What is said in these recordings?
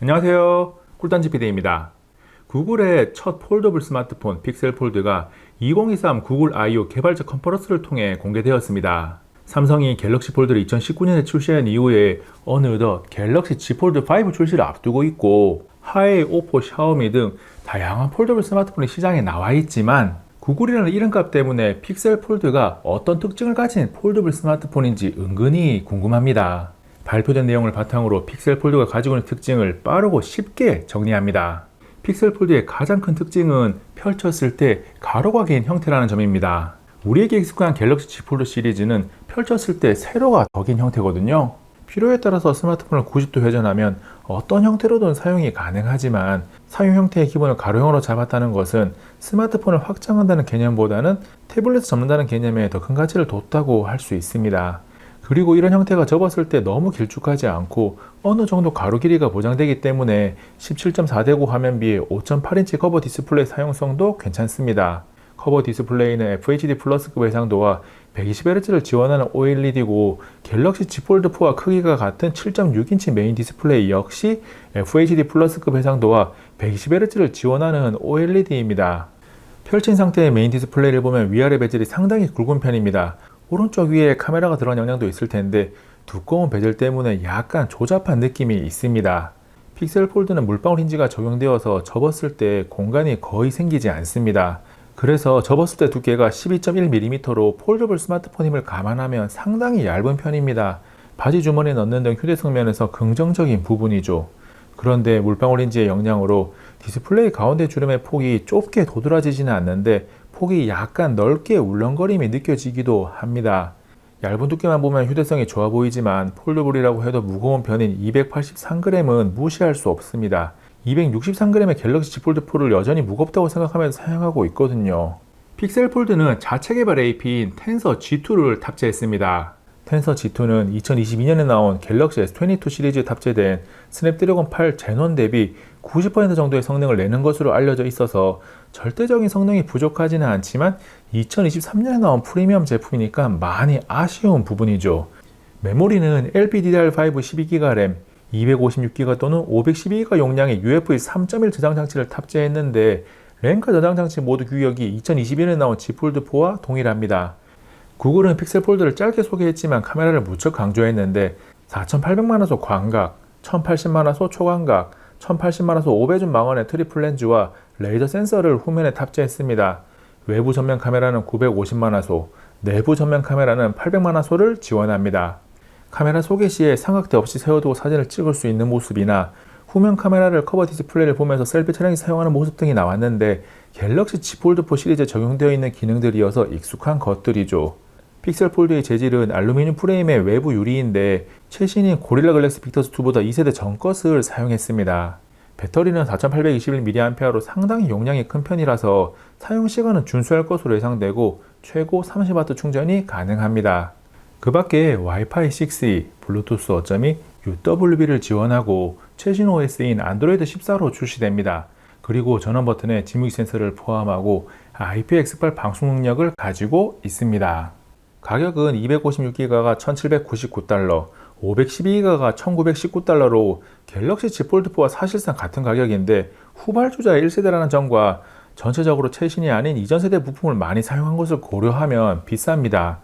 안녕하세요. 꿀단지 PD입니다. 구글의 첫 폴더블 스마트폰 픽셀 폴드가 2023 구글 I/O 개발자 컨퍼런스를 통해 공개되었습니다. 삼성이 갤럭시 폴드를 2019년에 출시한 이후에 어느덧 갤럭시 Z 폴드 5 출시를 앞두고 있고 하웨이, 오포, 샤오미 등 다양한 폴더블 스마트폰이 시장에 나와 있지만 구글이라는 이름값 때문에 픽셀 폴드가 어떤 특징을 가진 폴더블 스마트폰인지 은근히 궁금합니다. 발표된 내용을 바탕으로 픽셀 폴드가 가지고 있는 특징을 빠르고 쉽게 정리합니다. 픽셀 폴드의 가장 큰 특징은 펼쳤을 때 가로가 긴 형태라는 점입니다. 우리에게 익숙한 갤럭시 Z 폴드 시리즈는 펼쳤을 때 세로가 더 긴 형태거든요. 필요에 따라서 스마트폰을 90도 회전하면 어떤 형태로든 사용이 가능하지만 사용 형태의 기본을 가로형으로 잡았다는 것은 스마트폰을 확장한다는 개념보다는 태블릿을 접는다는 개념에 더 큰 가치를 뒀다고 할 수 있습니다. 그리고 이런 형태가 접었을 때 너무 길쭉하지 않고 어느 정도 가로 길이가 보장되기 때문에 17.4대9 화면비에 5.8인치 커버 디스플레이 사용성도 괜찮습니다. 커버 디스플레이는 FHD 플러스급 해상도와 120Hz를 지원하는 OLED고 갤럭시 Z 폴드4와 크기가 같은 7.6인치 메인 디스플레이 역시 FHD 플러스급 해상도와 120Hz를 지원하는 OLED입니다. 펼친 상태의 메인 디스플레이를 보면 위아래 베젤이 상당히 굵은 편입니다. 오른쪽 위에 카메라가 들어간 영향도 있을 텐데 두꺼운 베젤 때문에 약간 조잡한 느낌이 있습니다. 픽셀 폴드는 물방울 힌지가 적용되어서 접었을 때 공간이 거의 생기지 않습니다. 그래서 접었을 때 두께가 12.1mm로 폴더블 스마트폰 힘을 감안하면 상당히 얇은 편입니다. 바지 주머니에 넣는 등 휴대성 면에서 긍정적인 부분이죠. 그런데 물방울 힌지의 영향으로 디스플레이 가운데 주름의 폭이 좁게 도드라지지는 않는데 폭이 약간 넓게 울렁거림이 느껴지기도 합니다. 얇은 두께만 보면 휴대성이 좋아 보이지만 폴더블이라고 해도 무거운 편인 283g은 무시할 수 없습니다. 263g의 갤럭시 Z 폴드 4를 여전히 무겁다고 생각하면서 사용하고 있거든요. 픽셀 폴드는 자체 개발 AP인 텐서 G2를 탑재했습니다. 텐서 G2는 2022년에 나온 갤럭시 S22 시리즈에 탑재된 스냅드래곤 8 제논 대비 90% 정도의 성능을 내는 것으로 알려져 있어서 절대적인 성능이 부족하지는 않지만 2023년에 나온 프리미엄 제품이니까 많이 아쉬운 부분이죠. 메모리는 LPDDR5 12GB 램, 256GB 또는 512GB 용량의 UFS 3.1 저장 장치를 탑재했는데 램과 저장 장치 모두 규격이 2021년에 나온 Z 폴드 4와 동일합니다. 구글은 픽셀 폴드를 짧게 소개했지만 카메라를 무척 강조했는데 4800만화소 광각, 1080만화소 초광각, 1080만화소 5배줌 망원의 트리플 렌즈와 레이저 센서를 후면에 탑재했습니다. 외부 전면 카메라는 950만화소, 내부 전면 카메라는 800만화소를 지원합니다. 카메라 소개 시에 삼각대 없이 세워두고 사진을 찍을 수 있는 모습이나 후면 카메라를 커버 디스플레이를 보면서 셀피 촬영에 사용하는 모습 등이 나왔는데 갤럭시 Z 폴드 4 시리즈에 적용되어 있는 기능들이어서 익숙한 것들이죠. 픽셀 폴드의 재질은 알루미늄 프레임의 외부 유리인데 최신인 고릴라 글래스 빅터스 2보다 2세대 전 것을 사용했습니다. 배터리는 4821mAh로 상당히 용량이 큰 편이라서 사용 시간은 준수할 것으로 예상되고 최고 30W 충전이 가능합니다. 그 밖에 와이파이 6E, 블루투스 5.2, UWB를 지원하고 최신 OS인 안드로이드 14로 출시됩니다. 그리고 전원 버튼에 지무기 센서를 포함하고 IPX8 방수 능력을 가지고 있습니다. 가격은 256GB가 1799달러, 512GB가 1919달러로 갤럭시 Z 폴드 4와 사실상 같은 가격인데 후발주자의 1세대라는 점과 전체적으로 최신이 아닌 이전 세대 부품을 많이 사용한 것을 고려하면 비쌉니다.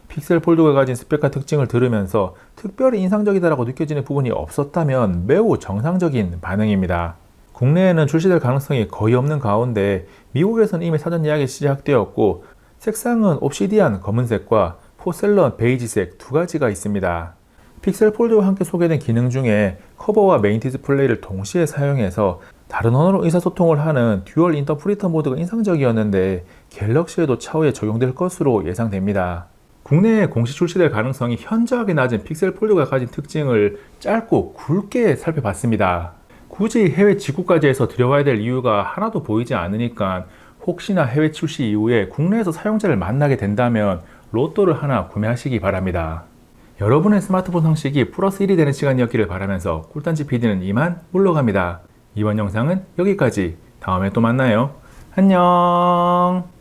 픽셀 폴드가 가진 스펙과 특징을 들으면서 특별히 인상적이다라고 느껴지는 부분이 없었다면 매우 정상적인 반응입니다. 국내에는 출시될 가능성이 거의 없는 가운데 미국에서는 이미 사전 예약이 시작되었고 색상은 옵시디안 검은색과 포셀런 베이지색 두 가지가 있습니다. 픽셀 폴드와 함께 소개된 기능 중에 커버와 메인 디스플레이를 동시에 사용해서 다른 언어로 의사소통을 하는 듀얼 인터프리터 모드가 인상적이었는데 갤럭시에도 차후에 적용될 것으로 예상됩니다. 국내에 공식 출시될 가능성이 현저하게 낮은 픽셀 폴드가 가진 특징을 짧고 굵게 살펴봤습니다. 굳이 해외 직구까지 해서 들여와야 될 이유가 하나도 보이지 않으니까 혹시나 해외 출시 이후에 국내에서 사용자를 만나게 된다면 로또를 하나 구매하시기 바랍니다. 여러분의 스마트폰 상식이 플러스 1이 되는 시간이었기를 바라면서 꿀단지 PD는 이만 물러갑니다. 이번 영상은 여기까지. 다음에 또 만나요. 안녕.